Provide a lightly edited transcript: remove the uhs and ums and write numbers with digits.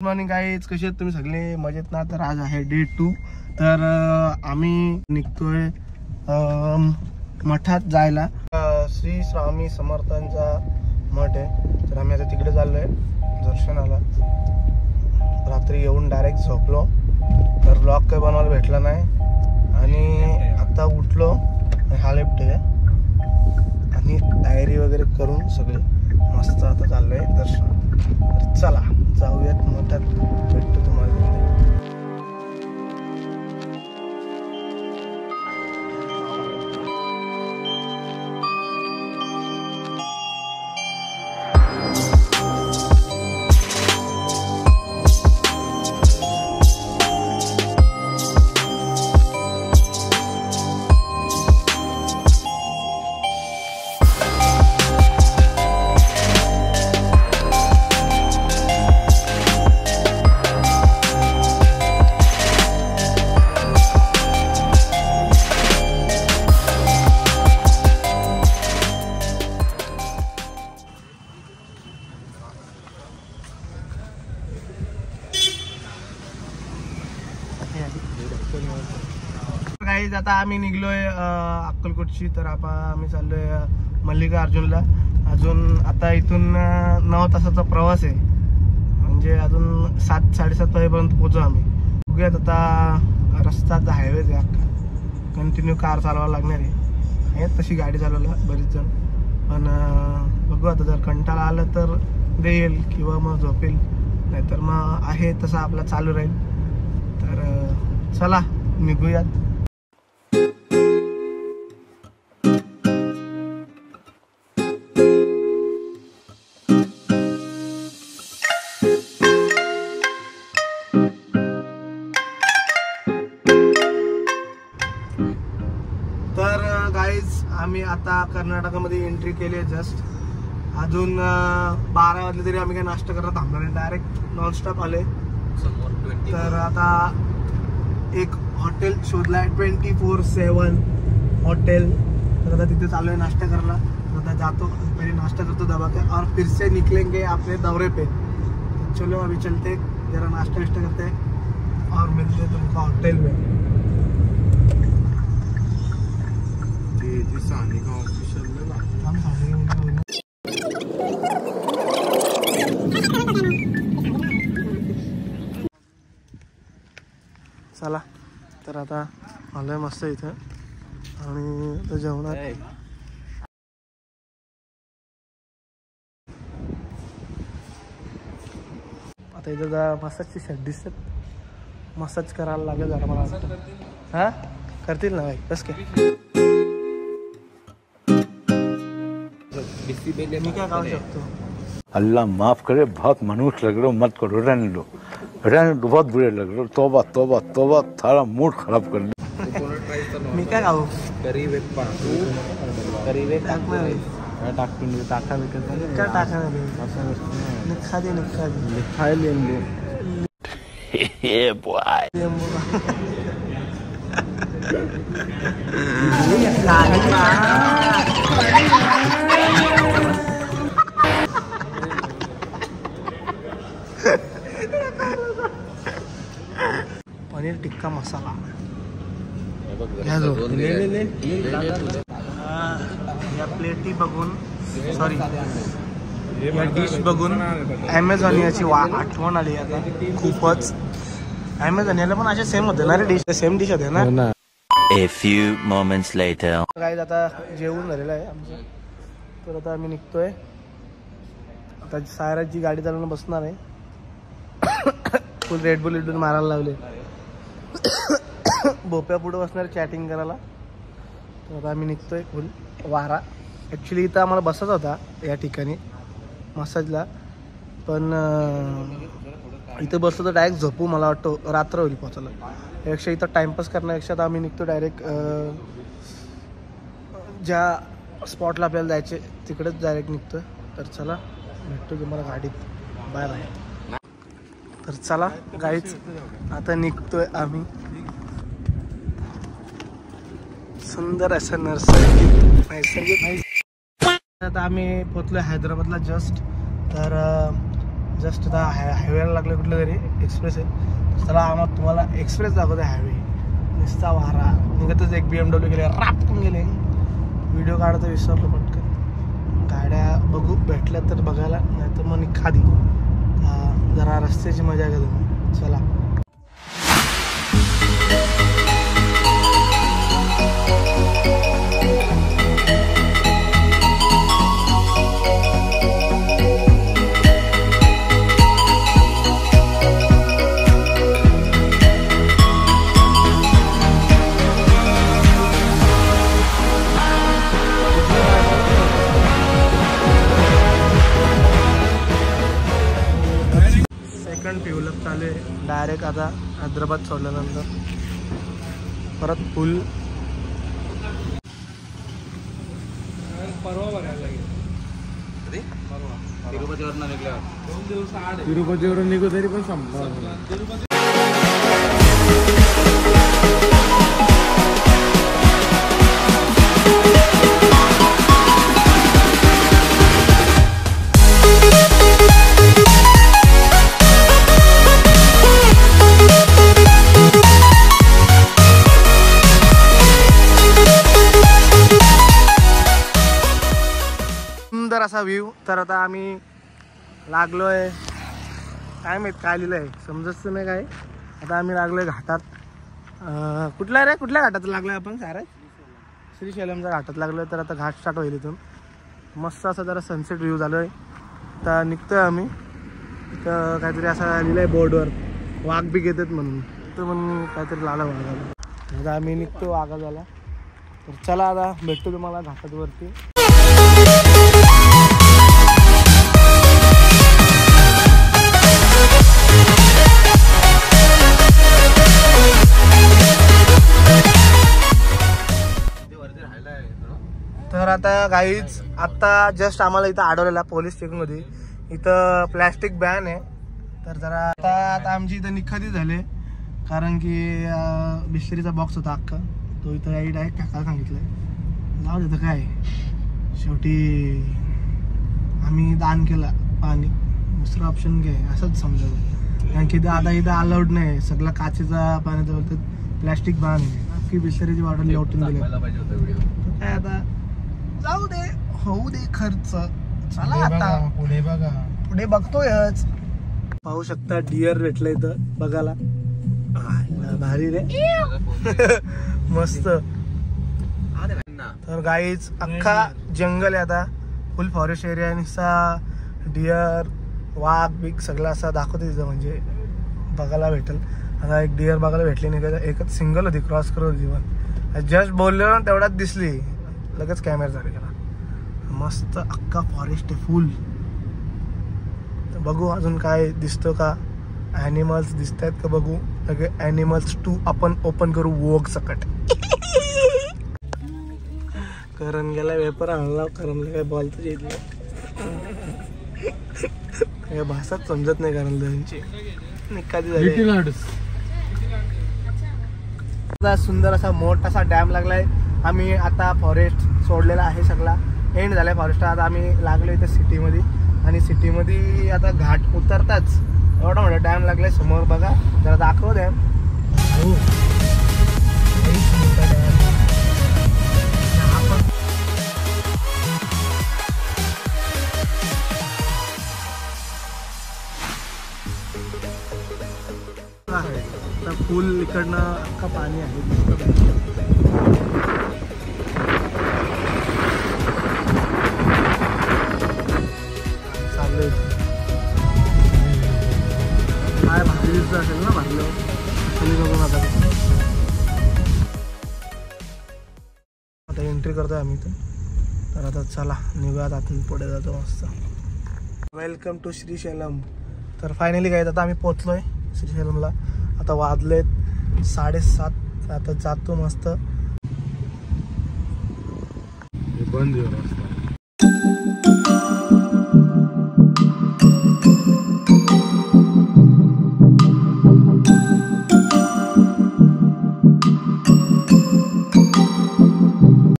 Good morning guys, कसे आहेत तुम्ही सगळे? मजेत ना? तर आज आहे डे 2. तर आम्ही निघतोय मठात जायला. श्री स्वामी समर्थांचा मठ आहे, तर आम्ही आता तिकडे चाललोय दर्शनाला. रात्री येऊन डायरेक्ट झोपलो, तर ब्लॉग काही बनवायला भेटला नाही. आणि आता उठलो, हा लेफ्ट आहे आणि डायरी वगैरे करून सगळे मस्त आता चाललोय दर्शन. तर चला जाऊयात मठात, भेटतो तुम्हाला. गाईज आता आम्ही निघलोय अक्कलकोटची. तर आता आम्ही चाललोय मल्लिकार्जुनला. अजून आता इथून 9 तासाचा प्रवास आहे, म्हणजे अजून 7-7:30 वाजेपर्यंत पोहोचू आम्ही. बघूयात आता रस्ता हायवेच आहे अख्खा, कंटिन्यू कार चालवायला लागणार आहे. तशी गाडी चालवायला बरीच जण, पण बघू आता. जर कंटाळा आला तर देईल किंवा मग झोपेल, नाहीतर मग आहे तसं आपला चालू राहील. तर चला निघूयात. तर गाईज आम्ही आता कर्नाटकामध्ये एंट्री केली आहे जस्ट. अजून 12 वाजले तरी आम्ही काय नाश्ता करत थांबणार नाही, डायरेक्ट नॉनस्टॉप आले. तर आता एक हॉटेल शोधलाय 24/7 हॉटेल. तर आता तिथे चालू आहे नाश्ता करायला. आता जातो, पहले नाश्ता करतो दबा के, और फिर से निकलेंगे अपने दौरे पे. चलो अभी चलते, जरा नाश्ता वाश्ता करते और मिलते हैं तुमको होटल में. चला, तर आता आलोय मस्त इथं आणि आता जेवणार. आता इथं जरा मसाजची शेट दिसत, मसाज करायला लागेल जरा मला वाटतं. हा करतील ना भाई, बस काय. मी काय खाऊ शकतो? अल्लाह माफ करे, बहुत मनुष्य लग रहे हो, मत करो, रहने दो, बहुत बुरे लग रहे हो. तोबा तोबा तोबा, थारा मूड खराब कर दिया. मी काय खाऊ? करीब टाकून टाका विकत काय टाका निखा दे खाय लेंगे. हे बॉय पनीर टिक्का मसाला या प्लेटी बघून, सॉरी या डिश बघून ॲमेझॉन याची आठवण आली आता खूपच. ॲमेझॉन याला पण असे सेम होते ना रे डिश, सेम डिश होते ना. A few moments later. Guys आता जेवण झालेलं आहे आमचं, तर आता आम्ही निघतोय. आता सायराची गाडी चालवून बसणार आहे. फुल रेड बुल मारायला लावले. भोप्या पुढे बसणार चॅटिंग करायला. तर आता आम्ही निघतोय फुल वारा. ॲक्च्युली इथं आम्हाला बसत होता या ठिकाणी मसाजला, पण इथं बसलो तर डायरेक्ट झोपू, मला वाटतं रात्र होईल पोचायला. यापेक्षा इथं टाइमपास करण्यापेक्षा आता आम्ही निघतो डायरेक्ट ज्या स्पॉटला आपल्याला जायचे तिकडेच डायरेक्ट निघतोय. तर चला भेटतो तुम्हाला गाडीत. Bye bye. तर चला गाईच आता निघतोय आम्ही. सुंदर असं नैसर्गिक. आता आम्ही पोचलोय हैदराबादला जस्ट. तर जस्ट आता हायवेला लागलं कुठलं तरी एक्सप्रेस आहे. चला आम्हाला तुम्हाला एक्सप्रेस दाखवते. हायवे नुसता वारा निघतच एक BMW गेले रापकून गेले. व्हिडिओ काढायचं विसरलो पटकन. गाड्या बघू भेटल्या तर बघायला, नाही तर मग खादी जरा रस्त्याची मजा घ्या तुम्ही. चला डेव्हलप चालू आहे. डायरेक्ट आता हैदराबाद सोडल्यानंतर परत फुल परवा बघायला लागेल. तिरुपतीवरून निघू तरी पण संपला. सुंदर असा व्ह्यू. तर आता आम्ही लागलोय, काय माहित काय लिहिलं आहे समजत नाही काय. आता आम्ही लागलोय घाटात. कुठल्या घाटात लागलोय आपण? सारा श्रीशैलमच्या घाटात लागलोय. तर आता घाट स्टार्ट होईल इथून. मस्त असा जरा सनसेट व्ह्यू झालोय. आता निघतोय आम्ही. इथं काहीतरी असं लिहिलंय बोर्डवर, वाघ बी घेतात म्हणून. तर म्हणून काहीतरी लाला वाघाला. आता आम्ही निघतो वाघाला. तर चला आता भेटतो तुम्हाला घाटात वरती. तर आता गाईज आत्ता जस्ट आम्हाला इथं आढळलेला पोलीस स्टेशनमध्ये इथं प्लॅस्टिक बॅन आहे. तर जरा आता आमची इथं निखाती झाले, कारण की बिस्लरीचा बॉक्स होता अख्खा, तो इथं गाईड आहे टाकायला सांगितलंय. जाऊ देतं काय, शेवटी आम्ही दान केला पाणी, दुसरं ऑप्शन घे असंच समजावं. कारण की आता इथं अलाउड नाही, सगळं काचेचा पाण्याचा बोलतात, प्लॅस्टिक बॅन आहे. अख्खी बिस्लरीची बॉटल लोटून दिली. काय आता जाऊ दे, होऊ दे खर्च. चला आता पुढे बघतोयच. पाहू शकता डिअर भेटलं इथं बघायला. भारी रे मस्त. तर गाईज अख्खा जंगल आहे आता, फुल फॉरेस्ट एरिया. निसा डिअर वाघ बिग सगळं असं दाखवते तिथं, म्हणजे बघायला भेटेल. आता एक डिअर बघायला भेटली नाही का, एकच सिंगल होती क्रॉस करत जीवन. जस्ट बोललो ना तेवढ्यात दिसली, लगेच कॅमेरा झाले त्याला. मस्त अख्खा फॉरेस्ट आहे फुल. तर बघू अजून काय दिसतो का, ॲनिमल्स दिसत आहेत का बघू. लगे ॲनिमल्स 2 आपण ओपन करू वोग सकट. करण गेला वेपर आणला, करणला काय बोलताच येत नाही, काय भाषाच समजत नाही करण त्यांची. निकाली झाली. सुंदर असा मोठासा डॅम लागलाय. आम्ही आता फॉरेस्ट सोडलेला आहे, सगळा एंड झालाय फॉरेस्ट. आता आम्ही लागलो इथे सिटीमध्ये, आणि सिटीमध्ये आता घाट उतरताच एवढा मोठा डॅम लागलाय समोर बघा. जरा दाखव डॅम. हो फुल इकडनं अख्खा पाणी आहे. चाललंय काय भारी दिसत असेल ना भाजलं बघून. आता एंट्री करतोय आम्ही इथून. तर आता चला निघूयात आतून, पुढे जातो मस्त. Welcome to Srisailam. तर फायनली काय आता आम्ही पोचलोय श्रीशैलमला. आता वाजलेत 7:30. आता जातो मस्त. बंद